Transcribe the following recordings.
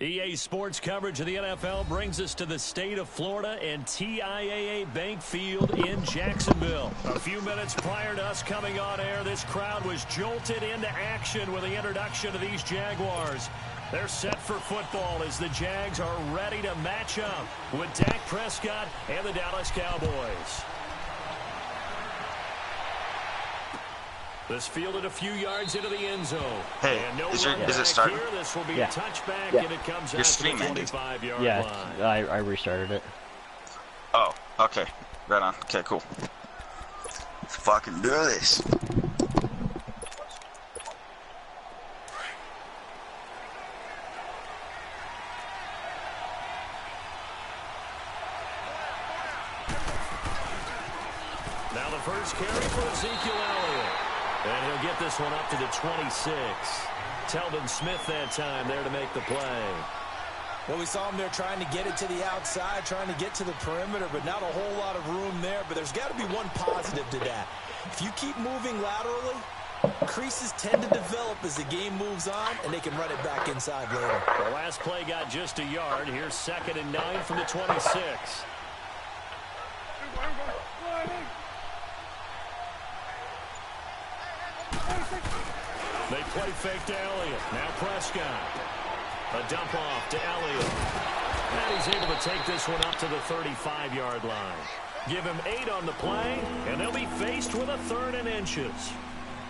EA Sports coverage of the NFL brings us to the state of Florida and TIAA Bank Field in Jacksonville. A few minutes prior to us coming on air, this crowd was jolted into action with the introduction of these Jaguars. They're set for football as the Jags are ready to match up with Dak Prescott and the Dallas Cowboys. This fielded a few yards into the end zone. Hey, no is it starting? Here. This will be a touchback, and it comes out to the 25-yard line. I restarted it. Oh, okay. Right on. Okay, cool. Let's fucking do this. Now the first carry for Ezekiel Elliott. And he'll get this one up to the 26. Telvin Smith that time there to make the play. Well, we saw him there trying to get it to the outside, trying to get to the perimeter, but not a whole lot of room there. But there's got to be one positive to that. If you keep moving laterally, creases tend to develop as the game moves on, and they can run it back inside later. The last play got just a yard. Here's 2nd and 9 from the 26. They play fake to Elliott. Now Prescott. A dump off to Elliott. And he's able to take this one up to the 35-yard line. Give him 8 on the play, and they'll be faced with a 3rd and inches.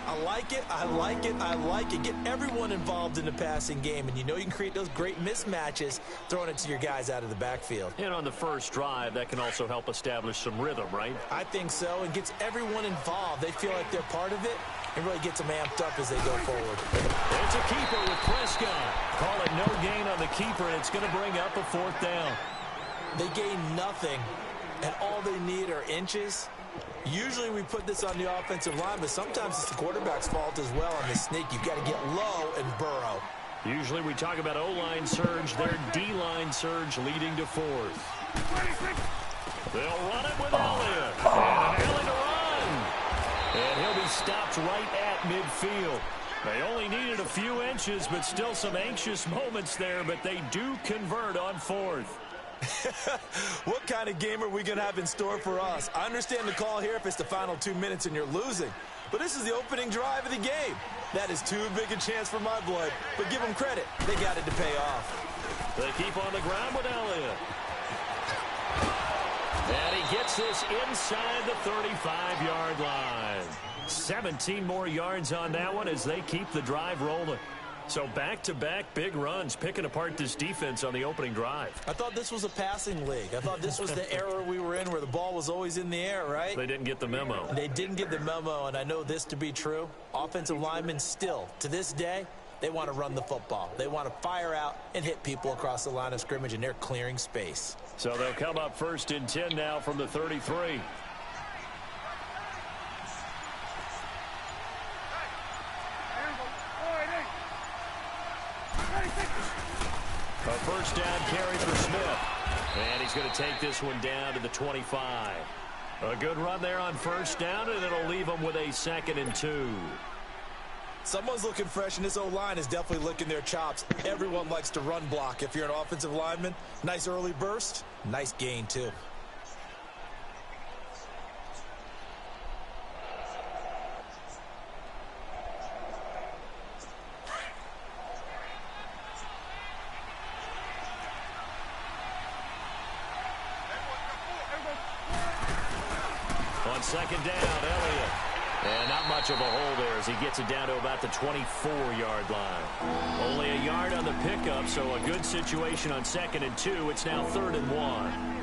I like it, I like it, I like it. Get everyone involved in the passing game, and you know you can create those great mismatches throwing it to your guys out of the backfield. And on the first drive, that can also help establish some rhythm, right? I think so. It gets everyone involved. They feel like they're part of it, and really gets them amped up as they go forward. It's a keeper with Prescott. Call it no gain on the keeper, and it's going to bring up a 4th down. They gain nothing, and all they need are inches. Usually we put this on the offensive line, but sometimes it's the quarterback's fault as well on the sneak. You've got to get low and burrow. Usually we talk about O-line surge, their D-line surge leading to 4th. They'll run it with Elliott. And an alley to run. And he'll be stopped right at midfield. They only needed a few inches, but still some anxious moments there, but they do convert on 4th. What kind of game are we going to have in store for us? I understand the call here if it's the final 2 minutes and you're losing. But this is the opening drive of the game. That is too big a chance for my blood. But give them credit. They got it to pay off. They keep on the ground with Elliott. And he gets this inside the 35-yard line. 17 more yards on that one as they keep the drive rolling. So back-to-back big runs, picking apart this defense on the opening drive. I thought this was a passing league. I thought this was the era we were in where the ball was always in the air, right? They didn't get the memo. They didn't get the memo, and I know this to be true. Offensive linemen still, to this day, they want to run the football. They want to fire out and hit people across the line of scrimmage, and they're clearing space. So they'll come up 1st and 10 now from the 33. A 1st down carry for Smith. And he's going to take this one down to the 25. A good run there on 1st down, and it'll leave them with a 2nd and 2. Someone's looking fresh, and this O-line is definitely licking their chops. Everyone likes to run block. If you're an offensive lineman, nice early burst, nice gain, too. On 2nd down, Elliott. And not much of a hole there as he gets it down to about the 24-yard line. Only a yard on the pickup, so a good situation on 2nd and 2. It's now 3rd and 1.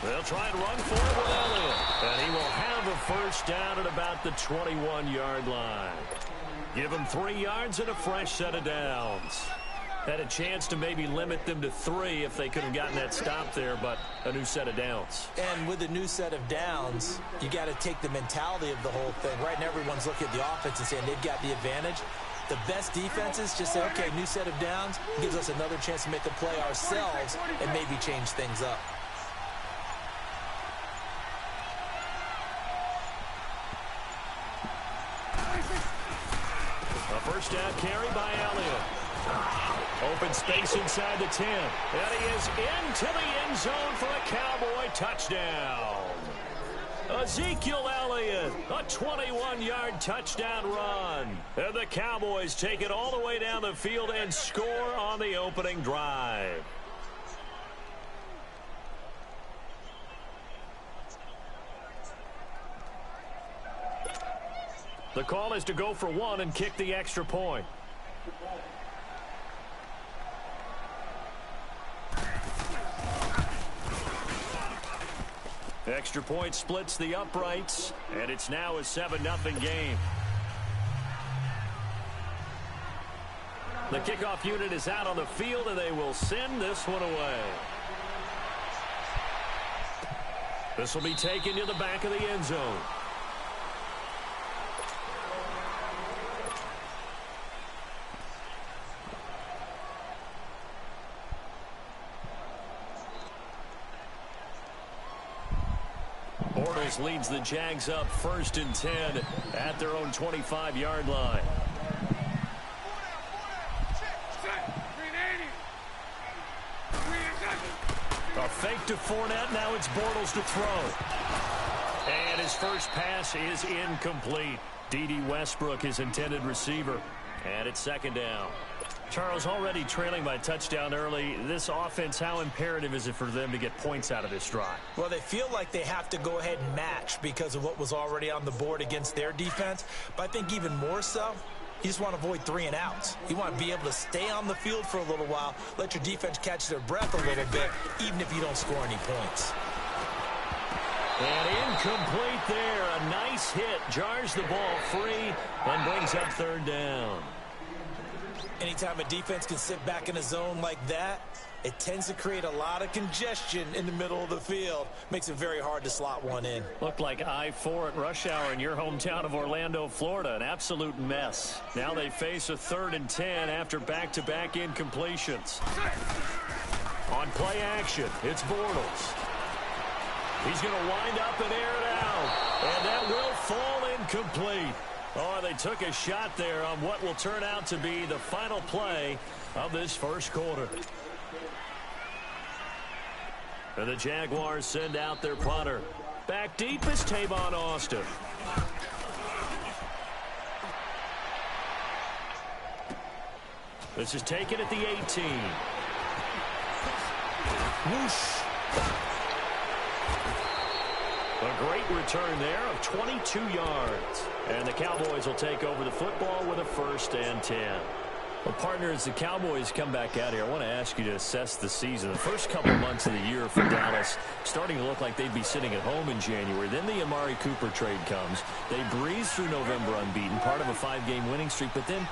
They'll try and run for it with Elliott. And he will have a 1st down at about the 21-yard line. Give him 3 yards and a fresh set of downs. Had a chance to maybe limit them to 3 if they could have gotten that stop there, but a new set of downs. And with a new set of downs, you got to take the mentality of the whole thing. Right now, everyone's looking at the offense and saying they've got the advantage. The best defenses just say, okay, new set of downs, gives us another chance to make a play ourselves and maybe change things up. A first down carry by Elliott. Open space inside the 10. And he is into the end zone for a Cowboy touchdown. Ezekiel Elliott, a 21-yard touchdown run. And the Cowboys take it all the way down the field and score on the opening drive. The call is to go for one and kick the extra point. Extra point splits the uprights, and it's now a 7-0 game. The kickoff unit is out on the field, and they will send this one away. This will be taken to the back of the end zone. Bortles leads the Jags up 1st and 10 at their own 25-yard line. A fake to Fournette. Now it's Bortles to throw. And his first pass is incomplete. D.D. Westbrook, his intended receiver. And it's 2nd down. Charles, already trailing by touchdown early. This offense, how imperative is it for them to get points out of this drive? Well, they feel like they have to go ahead and match because of what was already on the board against their defense. But I think even more so, you just want to avoid 3 and outs. You want to be able to stay on the field for a little while, let your defense catch their breath a little bit, even if you don't score any points. And incomplete there. A nice hit. Jars the ball free and brings up 3rd down. Anytime a defense can sit back in a zone like that, it tends to create a lot of congestion in the middle of the field. Makes it very hard to slot one in. Looked like I-4 at rush hour in your hometown of Orlando, Florida. An absolute mess. Now they face a 3rd and 10 after back-to-back incompletions. On play action, it's Bortles. He's going to wind up and air it out. And that will fall incomplete. Oh, they took a shot there on what will turn out to be the final play of this first quarter. And the Jaguars send out their punter. Back deep is Tavon Austin. This is taken at the 18. Whoosh. A great return there of 22 yards. And the Cowboys will take over the football with a 1st and 10. Well, partner, as the Cowboys come back out here, I want to ask you to assess the season. The first couple months of the year for Dallas starting to look like they'd be sitting at home in January. Then the Amari Cooper trade comes. They breeze through November unbeaten, part of a 5-game winning streak. But then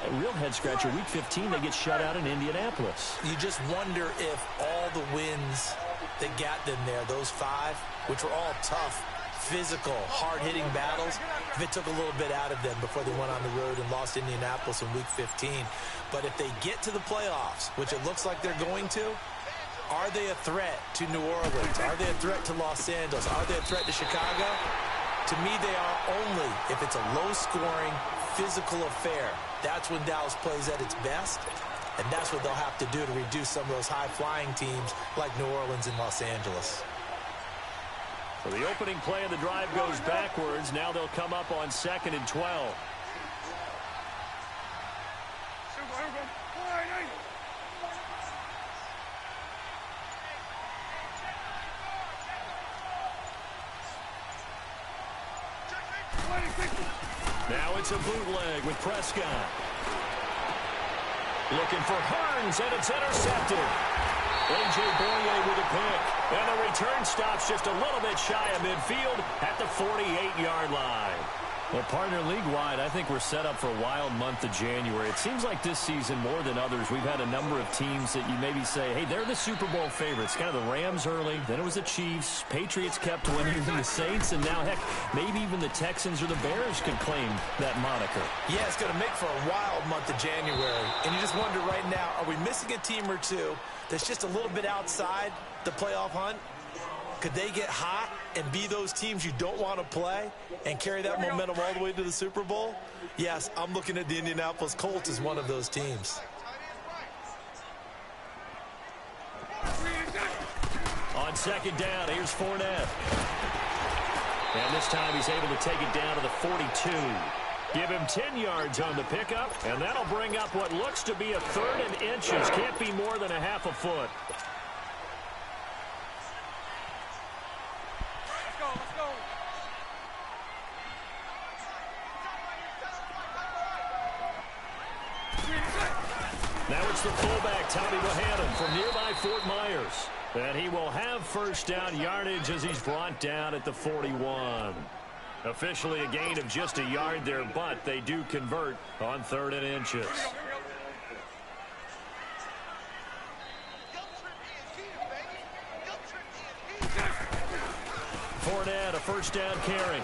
a real head-scratcher, Week 15, they get shut out in Indianapolis. You just wonder if all the wins that got them there, those 5, which were all tough, physical, hard-hitting battles, if it took a little bit out of them before they went on the road and lost Indianapolis in Week 15. But if they get to the playoffs, which it looks like they're going to, are they a threat to New Orleans? Are they a threat to Los Angeles? Are they a threat to Chicago? To me, they are only if it's a low-scoring, physical affair. That's when Dallas plays at its best. And that's what they'll have to do to reduce some of those high-flying teams like New Orleans and Los Angeles. So the opening play of the drive goes backwards. Now they'll come up on 2nd and 12. Now it's a bootleg with Prescott. Looking for Hearns, and it's intercepted. A.J. Boye with a pick. And the return stops just a little bit shy of midfield at the 48-yard line. Well, partner, league-wide, I think we're set up for a wild month of January. It seems like this season, more than others, we've had a number of teams that you maybe say, hey, they're the Super Bowl favorites. Kind of the Rams early, then it was the Chiefs. Patriots kept winning, then the Saints, and now, heck, maybe even the Texans or the Bears could claim that moniker. Yeah, it's going to make for a wild month of January. And you just wonder right now, are we missing a team or two that's just a little bit outside the playoff hunt? Could they get hot and be those teams you don't want to play and carry that momentum all the way to the Super Bowl? Yes, I'm looking at the Indianapolis Colts as one of those teams. On second down, here's Fournette. And this time he's able to take it down to the 42. Give him 10 yards on the pickup, and that'll bring up what looks to be a 3rd and inches. Can't be more than a half a foot. Now it's the fullback, Tommy Bohannon, from nearby Fort Myers. And he will have first down yardage as he's brought down at the 41. Officially a gain of just a yard there, but they do convert on 3rd and inches. Fournette, a first down carry.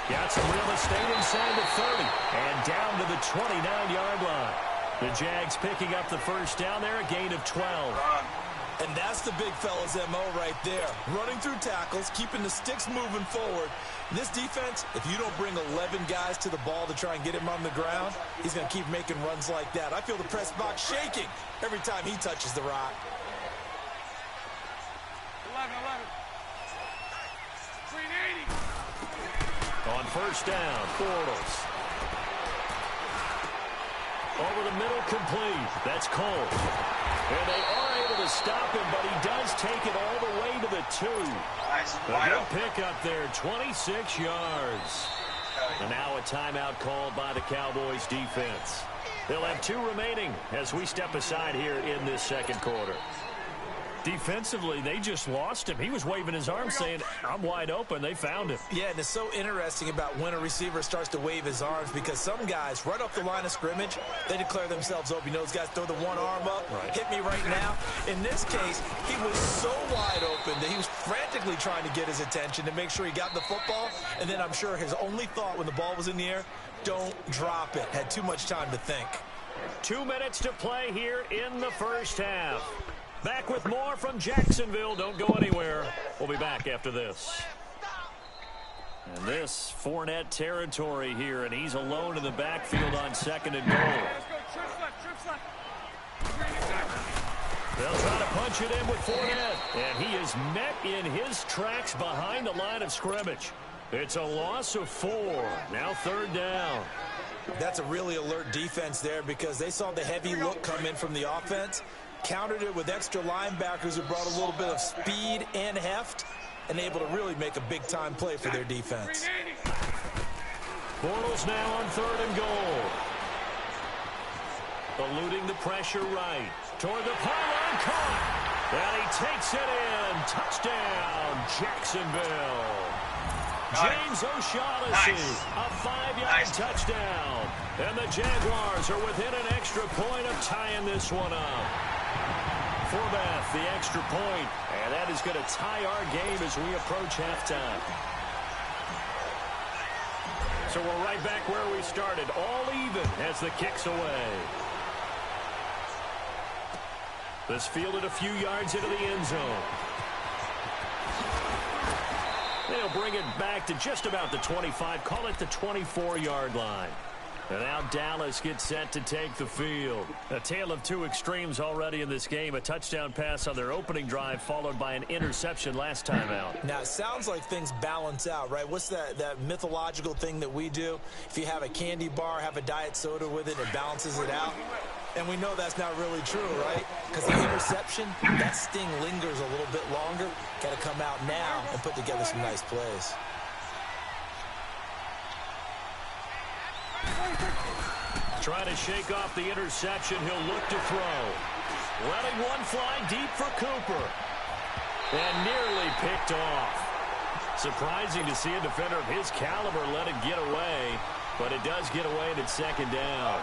Got some real estate inside the 30 and down to the 29-yard line. The Jags picking up the first down there, a gain of 12. And that's the big fella's MO right there. Running through tackles, keeping the sticks moving forward. This defense, if you don't bring 11 guys to the ball to try and get him on the ground, he's going to keep making runs like that. I feel the press box shaking every time he touches the rock. 11. 380. On first down, Bortles. Over the middle, complete. That's Cole. And they are able to stop him, but he does take it all the way to the 2. Nice. A good pickup there, 26 yards. And now a timeout called by the Cowboys defense. They'll have 2 remaining as we step aside here in this second quarter. Defensively, they just lost him. He was waving his arms saying, I'm wide open. They found him. Yeah, and it's so interesting about when a receiver starts to wave his arms because some guys, right off the line of scrimmage, they declare themselves open. You know, those guys throw the one arm up, hit me right now. In this case, he was so wide open that he was frantically trying to get his attention to make sure he got the football. And then I'm sure his only thought when the ball was in the air, don't drop it. Had too much time to think. 2 minutes to play here in the first half. Back with more from Jacksonville. Don't go anywhere. We'll be back after this. And this Fournette territory here, and he's alone in the backfield on 2nd and goal. They'll try to punch it in with Fournette, and he is met in his tracks behind the line of scrimmage. It's a loss of 4. Now 3rd down. That's a really alert defense there because they saw the heavy look come in from the offense. Countered it with extra linebackers who brought a little bit of speed and heft and able to really make a big-time play for their defense. Bortles now on 3rd and goal. Eluding the pressure right. Toward the pylon, caught. And he takes it in. Touchdown, Jacksonville. James O'Shaughnessy, a 5-yard touchdown. And the Jaguars are within an extra point of tying this one up. Forbath, the extra point, and that is going to tie our game as we approach halftime. So we're right back where we started, all even as the kick's away. This fielded a few yards into the end zone. They'll bring it back to just about the 25, call it the 24-yard line. And now Dallas gets set to take the field. A tale of 2 extremes already in this game. A touchdown pass on their opening drive followed by an interception last time out. Now, it sounds like things balance out, right? What's that mythological thing that we do? If you have a candy bar, have a diet soda with it, it balances it out. And we know that's not really true, right? Because the interception, that sting lingers a little bit longer. Got to come out now and put together some nice plays. Trying to shake off the interception. He'll look to throw. Letting one fly deep for Cooper. And nearly picked off. Surprising to see a defender of his caliber let it get away, but it does get away and it's second down.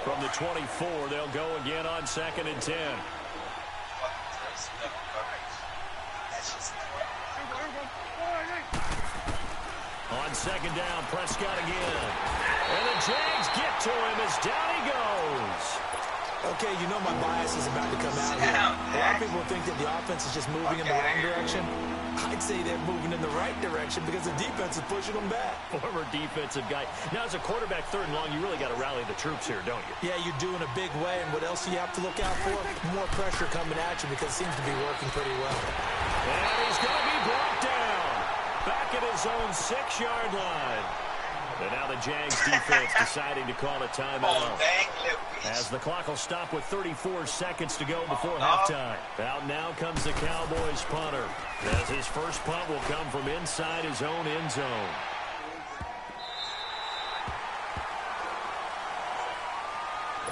From the 24, they'll go again on 2nd and 10. On 2nd down, Prescott again. And the Jags get to him as down he goes. Okay, you know my bias is about to come out here. A lot of people think that the offense is just moving in the wrong direction. I'd say they're moving in the right direction because the defense is pushing them back. Former defensive guy. Now, as a quarterback, 3rd and long, you really got to rally the troops here, don't you? Yeah, you're doing a big way, and what else do you have to look out for? More pressure coming at you because it seems to be working pretty well. And he's going to be brought down. Back at his own 6-yard line. And now the Jags defense deciding to call a timeout. As the clock will stop with 34 seconds to go before halftime. Out now comes the Cowboys punter. As his first punt will come from inside his own end zone.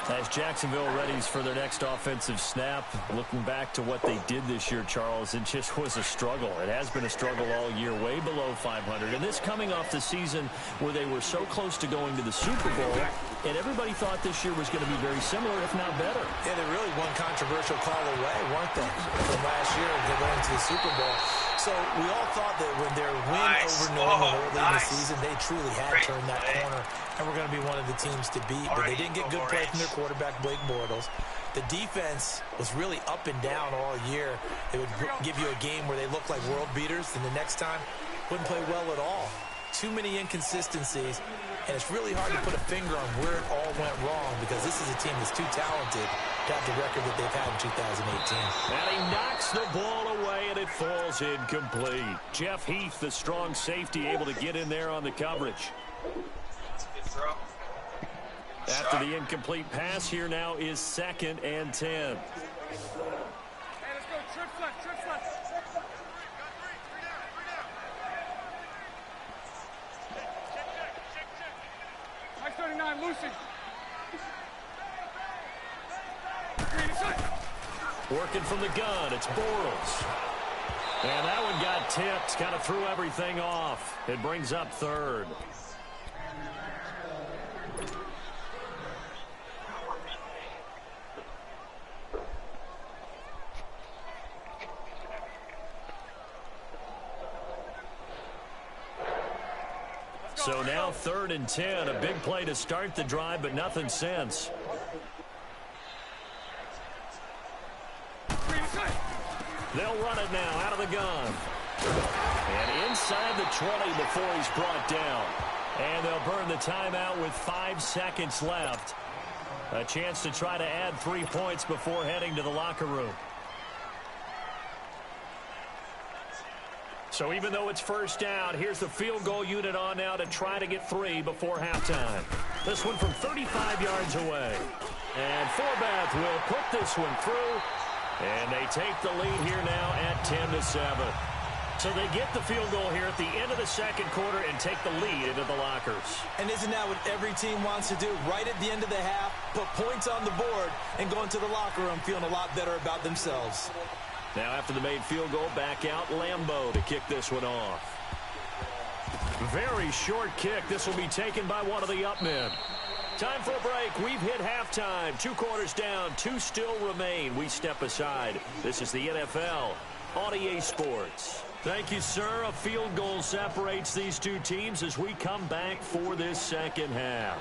As Jacksonville readies for their next offensive snap, looking back to what they did this year, Charles, it just was a struggle. It has been a struggle all year, way below 500. And this coming off the season where they were so close to going to the Super Bowl, and everybody thought this year was going to be very similar, if not better. Yeah, they're really one controversial call away, weren't they, from last year to going to the Super Bowl. So we all thought that when their win over New England early in the season, they truly had turned that corner and were going to be one of the teams to beat. But they didn't get good play from their quarterback, Blake Bortles. The defense was really up and down all year. They would give you a game where they looked like world beaters, and the next time wouldn't play well at all. Too many inconsistencies, and it's really hard to put a finger on where it all went wrong because this is a team that's too talented to have the record that they've had in 2018. And he knocks the ball away, and it falls incomplete. Jeff Heath, the strong safety, able to get in there on the coverage. After the incomplete pass, here now is 2nd and 10. Hey, let's go. Trips left, trips left. Check. 39, Lucy. Working from the gun, it's Bortles. And that one got tipped, kind of threw everything off. It brings up 3rd. So now 3rd and 10, a big play to start the drive, but nothing since. They'll run it now out of the gun. And inside the 20 before he's brought down. And they'll burn the timeout with 5 seconds left. A chance to try to add 3 points before heading to the locker room. So even though it's first down, here's the field goal unit on now to try to get 3 before halftime. This one from 35 yards away. And Forbath will put this one through. And they take the lead here now at 10-7. So they get the field goal here at the end of the second quarter and take the lead into the lockers. And isn't that what every team wants to do? Right at the end of the half, put points on the board and go into the locker room feeling a lot better about themselves. Now after the made field goal, back out Lambeau to kick this one off. Very short kick. This will be taken by one of the up men. Time for a break. We've hit halftime. 2 quarters down. 2 still remain. We step aside. This is the NFL on EA Sports. Thank you, sir. A field goal separates these two teams as we come back for this second half.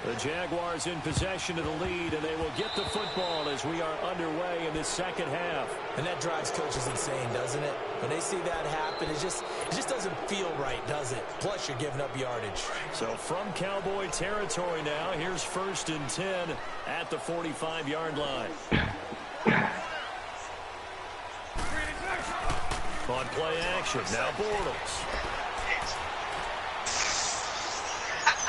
The Jaguars in possession of the lead, and they will get the football as we are underway in this second half. And that drives coaches insane, doesn't it? When they see that happen, it just doesn't feel right, does it? Plus, you're giving up yardage. So from Cowboy territory now, here's 1st and 10 at the 45-yard line. On play action, now Bortles.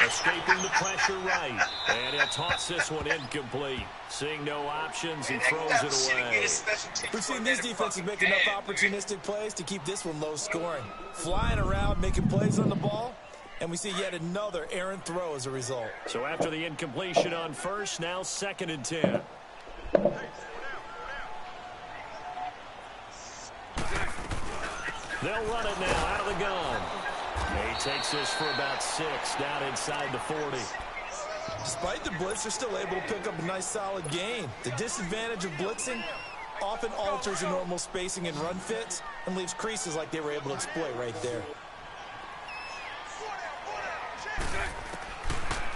Escaping the pressure right. And he'll toss this one incomplete. Seeing no options, he throws it away. We've seen these defenses make enough opportunistic plays to keep this one low scoring. Flying around, making plays on the ball, And we see yet another errant throw as a result. So after the incompletion on first, now 2nd and 10. They'll run it now out of the gun. He takes this for about 6 down inside the 40. Despite the blitz, they're still able to pick up a nice solid gain. The disadvantage of blitzing often alters the normal spacing and run fits and leaves creases like they were able to exploit right there.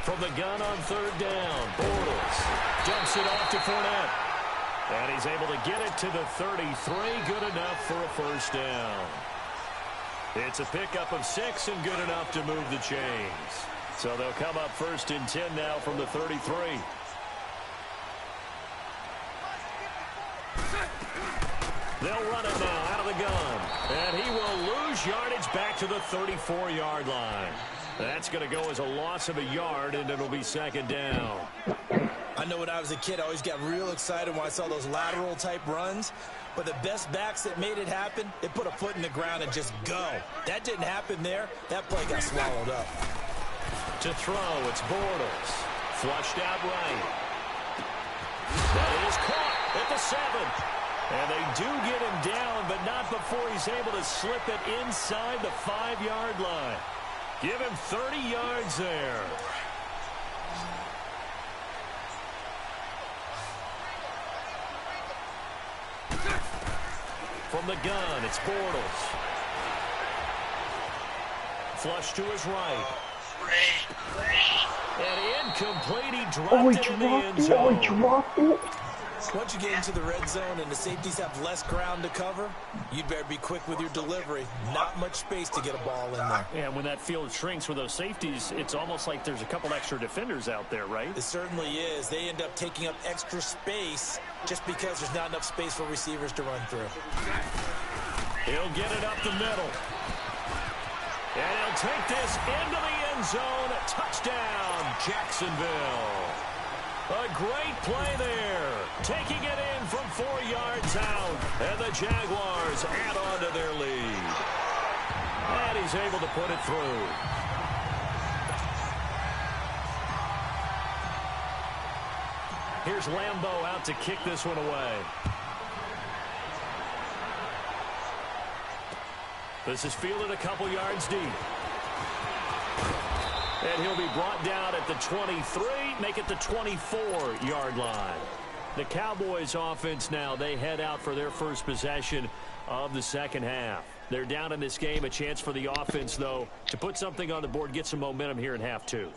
From the gun on 3rd down, Bortles dumps it off to Fournette. And he's able to get it to the 33, good enough for a 1st down. It's a pickup of 6 and good enough to move the chains. So they'll come up 1st and 10 now from the 33. They'll run it now out of the gun. And he will lose yardage back to the 34-yard line. That's going to go as a loss of a yard, and it'll be 2nd down. I know when I was a kid, I always got real excited when I saw those lateral-type runs. But the best backs that made it happen, they put a foot in the ground and just go. That didn't happen there. That play got swallowed up. To throw, it's Bortles. Flushed out right. That is caught at the 7. And they do get him down, but not before he's able to slip it inside the 5-yard line. Give him 30 yards there. From the gun, it's Bortles. Flush to his right. And incomplete, he dropped it in the end zone. He dropped it. Once you get into the red zone and the safeties have less ground to cover, you'd better be quick with your delivery. Not much space to get a ball in there. Yeah, when that field shrinks with those safeties, it's almost like there's a couple extra defenders out there, right? It certainly is. They end up taking up extra space just because there's not enough space for receivers to run through. He'll get it up the middle. And he'll take this into the end zone. Touchdown, Jacksonville. A great play there. Taking it in from 4 yards out. And the Jaguars add on to their lead. And he's able to put it through. Here's Lambeau out to kick this one away. This is fielded a couple yards deep. And he'll be brought down at the 23, make it the 24-yard line. The Cowboys offense now, they head out for their first possession of the second half. They're down in this game. A chance for the offense, though, to put something on the board, get some momentum here in half 2.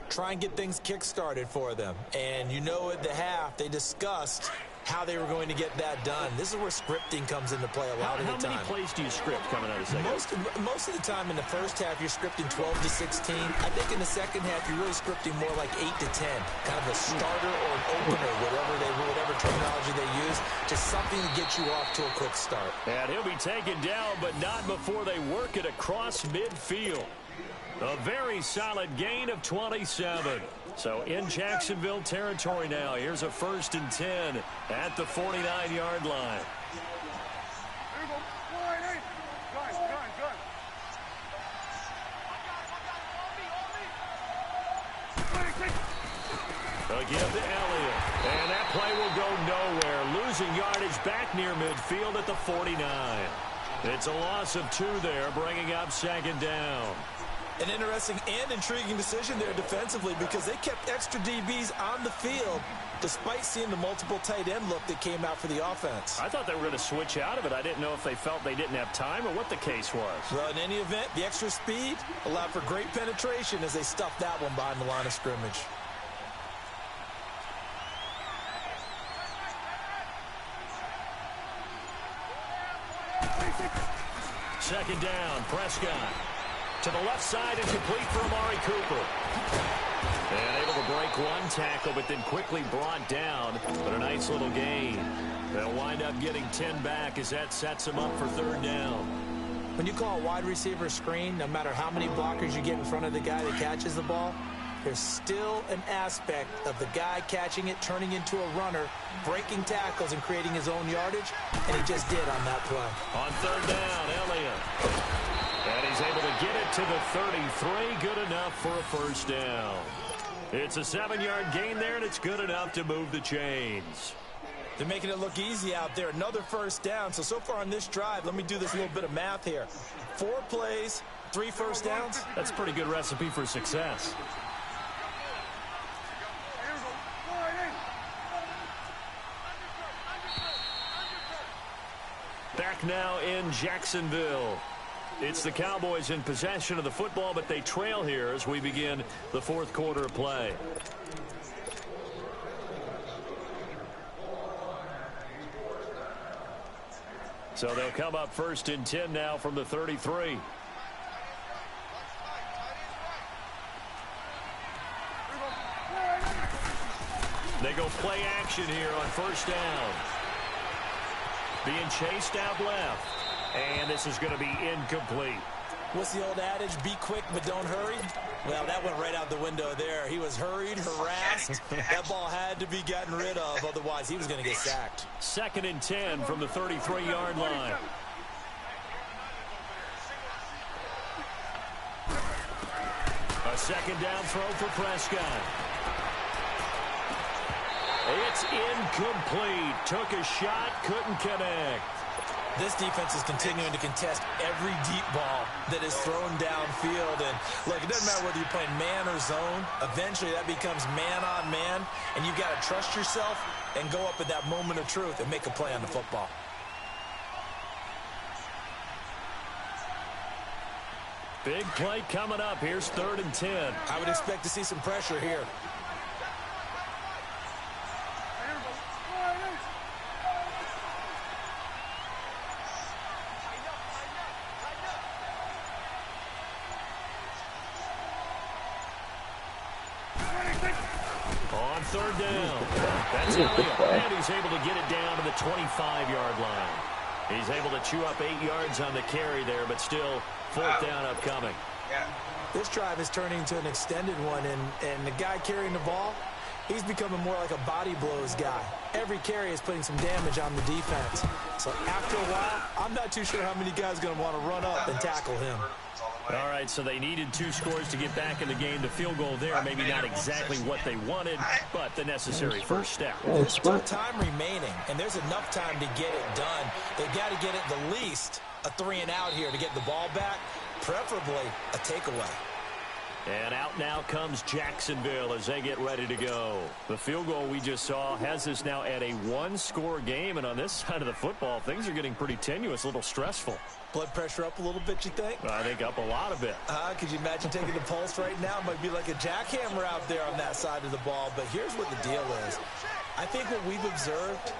Try and get things kick-started for them. And you know at the half, they discussed how they were going to get that done. This is where scripting comes into play a lot of the time. How many plays do you script coming out of the second? Most of the time in the first half, you're scripting 12 to 16. I think in the second half, you're really scripting more like 8 to 10. Kind of a starter or an opener, whatever terminology they use, just something to get you off to a quick start. And he'll be taken down, but not before they work it across midfield. A very solid gain of 27. So in Jacksonville territory now. Here's a 1st and 10 at the 49-yard line. Again to Elliott. And that play will go nowhere. Losing yardage back near midfield at the 49. It's a loss of 2 there, bringing up 2nd down. An interesting and intriguing decision there defensively because they kept extra DBs on the field despite seeing the multiple tight end look that came out for the offense. I thought they were going to switch out of it. I didn't know if they felt they didn't have time or what the case was. Well, in any event, the extra speed allowed for great penetration as they stuffed that one behind the line of scrimmage. Second down, Prescott. To the left side and complete for Amari Cooper. And able to break one tackle, but then quickly brought down. But a nice little gain. They'll wind up getting 10 back as that sets them up for 3rd down. When you call a wide receiver screen, no matter how many blockers you get in front of the guy that catches the ball, there's still an aspect of the guy catching it, turning into a runner, breaking tackles and creating his own yardage, and he just did on that play. On 3rd down, Elliott. And he's he's able to get it to the 33. Good enough for a first down. It's a 7-yard gain there, and it's good enough to move the chains. They're making it look easy out there. Another first down. So far on this drive, let me do this little bit of math here. 4 plays, 3 first downs. That's a pretty good recipe for success. Back now in Jacksonville. It's the Cowboys in possession of the football, but they trail here as we begin the 4th quarter of play. So they'll come up 1st and 10 now from the 33. They go play action here on 1st down. Being chased out left. And this is going to be incomplete. What's the old adage? Be quick, but don't hurry. Well, that went right out the window there. He was hurried, harassed. That ball had to be gotten rid of. Otherwise, he was going to get sacked. 2nd and 10 from the 33-yard line. A 2nd down throw for Prescott. It's incomplete. Took a shot, couldn't connect. This defense is continuing to contest every deep ball that is thrown downfield. And, look, it doesn't matter whether you're playing man or zone. Eventually, that becomes man on man. And you've got to trust yourself and go up at that moment of truth and make a play on the football. Big play coming up. Here's 3rd and 10. I would expect to see some pressure here. On 3rd down. That's Elliott. And he's able to get it down to the 25-yard line. He's able to chew up 8 yards on the carry there, but still 4th down upcoming. This drive is turning to an extended one, and the guy carrying the ball, he's becoming more like a body blows guy. Every carry is putting some damage on the defense. So after a while, I'm not too sure how many guys are going to want to run up and tackle him. All right, so they needed 2 scores to get back in the game. The field goal there, maybe not exactly what they wanted, but the necessary first step. There's still time remaining, and there's enough time to get it done. They've got to get at the least a 3 and out here to get the ball back, preferably a takeaway. And out now comes Jacksonville as they get ready to go. The field goal we just saw has us now at a 1-score game, and on this side of the football, things are getting pretty tenuous, a little stressful. Blood pressure up a little bit, you think? I think up a lot of it. Could you imagine taking the pulse right now? It might be like a jackhammer out there on that side of the ball. But here's what the deal is. I think what we've observed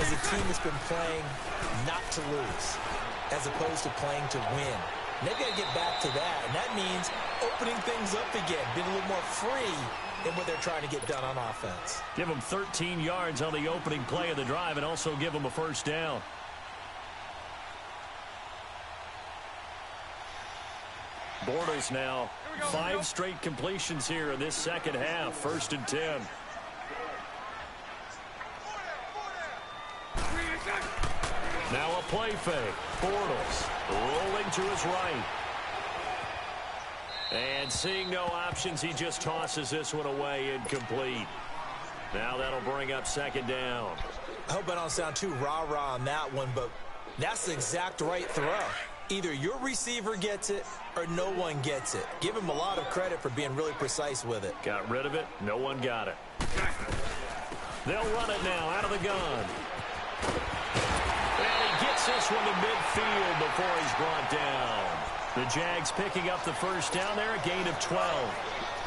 is a team that's been playing not to lose as opposed to playing to win. And they've got to get back to that. And that means opening things up again, being a little more free in what they're trying to get done on offense. Give them 13 yards on the opening play of the drive and also give them a first down. Bortles now 5 straight completions here in this second half. 1st and 10. Now a play fake. Bortles rolling to his right. And seeing no options, he just tosses this one away, incomplete. Now that'll bring up 2nd down. I hope I don't sound too rah-rah on that one, but that's the exact right throw. Either your receiver gets it or no one gets it. Give him a lot of credit for being really precise with it. Got rid of it. No one got it. They'll run it now out of the gun. And he gets this one to midfield before he's brought down. The Jags picking up the first down there, a gain of 12.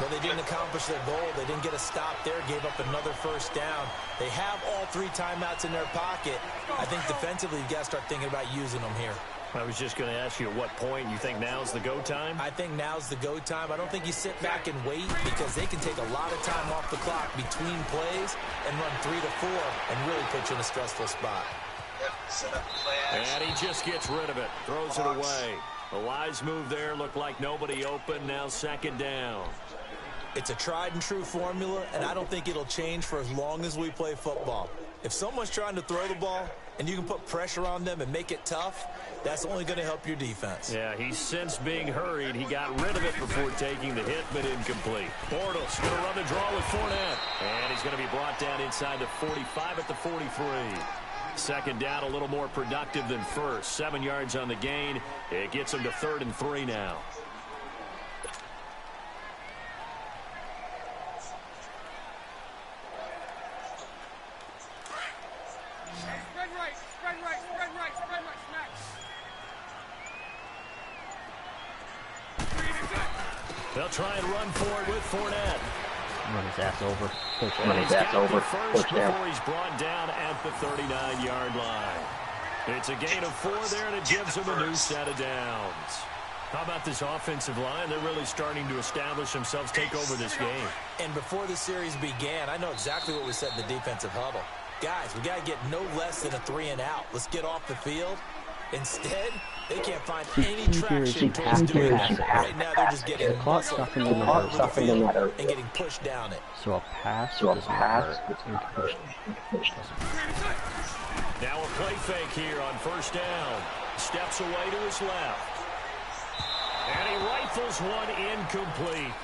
But they didn't accomplish their goal. They didn't get a stop there, gave up another first down. They have all 3 timeouts in their pocket. I think defensively, you've got to start thinking about using them here. I was just going to ask you at what point you think now's the go time? I think now's the go time. I don't think you sit back and wait because they can take a lot of time off the clock between plays and run 3 to 4 and really put you in a stressful spot. And he just gets rid of it, throws it away. A wise move there, looked like nobody open, now 2nd down. It's a tried and true formula, and I don't think it'll change for as long as we play football. If someone's trying to throw the ball, and you can put pressure on them and make it tough, that's only going to help your defense. Yeah, he's since being hurried. He got rid of it before taking the hit, but incomplete. Bortles going to run the draw with Fournette. And he's going to be brought down inside the 45 at the 43. Second down, a little more productive than first. 7 yards on the gain. It gets him to 3rd and 3 now. They'll try and run for it with Fournette. Run his ass over. Run his ass over. First before he's brought down at the 39-yard line. It's a gain of 4 there, and it gives him a new set of downs. How about this offensive line? They're really starting to establish themselves, take over this game. And before the series began, I know exactly what we said in the defensive huddle. Guys, we got to get no less than a 3-and-out. Let's get off the field. Instead, they can't find any traction towards doing that. Right now, they're just getting muscle over the field and getting pushed down it. So a pass doesn't hurt. Now a play fake here on first down. Steps away to his left. And he rifles one incomplete.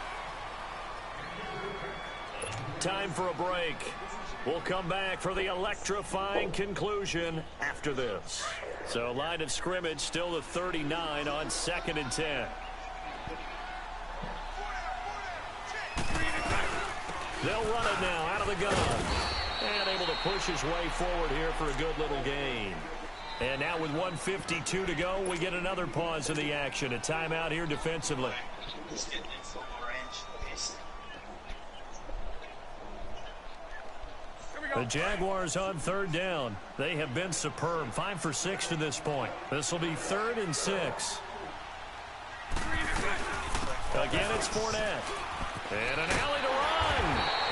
Time for a break. We'll come back for the electrifying conclusion after this. So line of scrimmage still the 39 on 2nd and 10. They'll run it now out of the gun. And able to push his way forward here for a good little gain. And now with 1:52 to go, we get another pause in the action. A timeout here defensively. The Jaguars on 3rd down. They have been superb. 5 for 6 to this point. This will be 3rd and 6. Again, it's Fournette. And an alley to run.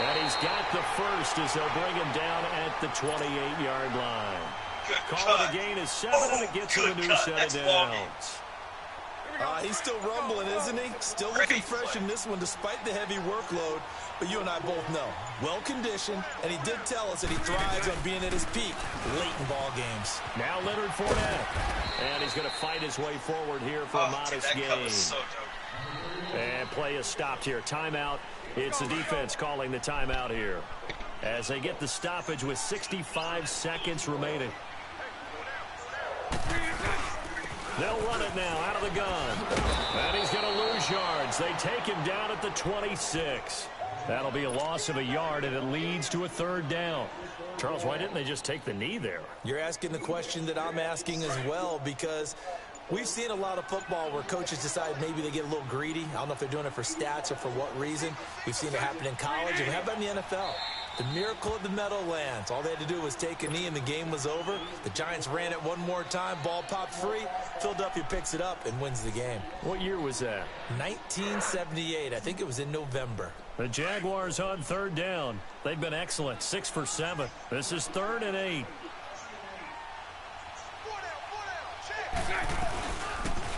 And he's got the first as they'll bring him down at the 28-yard line. Call it a gain of 7, and it gets him a new set of downs. He's still rumbling, isn't he? Still looking fresh in this one despite the heavy workload. But you and I both know, well-conditioned, and he did tell us that he thrives on being at his peak late in ball games. Now Leonard Fournette. And he's going to fight his way forward here for a modest gain. And play is stopped here. Timeout. It's the defense calling the timeout here as they get the stoppage with 65 seconds remaining. They'll run it now out of the gun. And he's going to lose yards. They take him down at the 26. That'll be a loss of a yard, and it leads to a 3rd down. Charles, why didn't they just take the knee there? You're asking the question that I'm asking as well, because we've seen a lot of football where coaches decide maybe they get a little greedy. I don't know if they're doing it for stats or for what reason. We've seen it happen in college, and how about in the NFL? The miracle of the Meadowlands. All they had to do was take a knee, and the game was over. The Giants ran it one more time. Ball popped free. Philadelphia picks it up and wins the game. What year was that? 1978. I think it was in November. The Jaguars on 3rd down. They've been excellent. 6 for 7. This is 3rd and 8.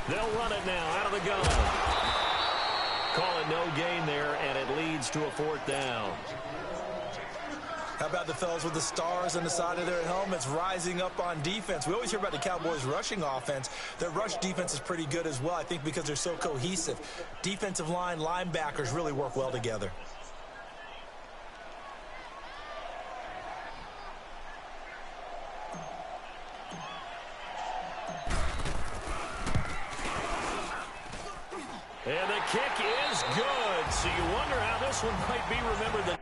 They'll run it now out of the gun. Call it no gain there, and it leads to a 4th down. How about the fellas with the stars on the side of their helmets rising up on defense? We always hear about the Cowboys' rushing offense. Their rush defense is pretty good as well, I think, because they're so cohesive. Defensive line, linebackers really work well together. And the kick is good. So you wonder how this one might be remembered the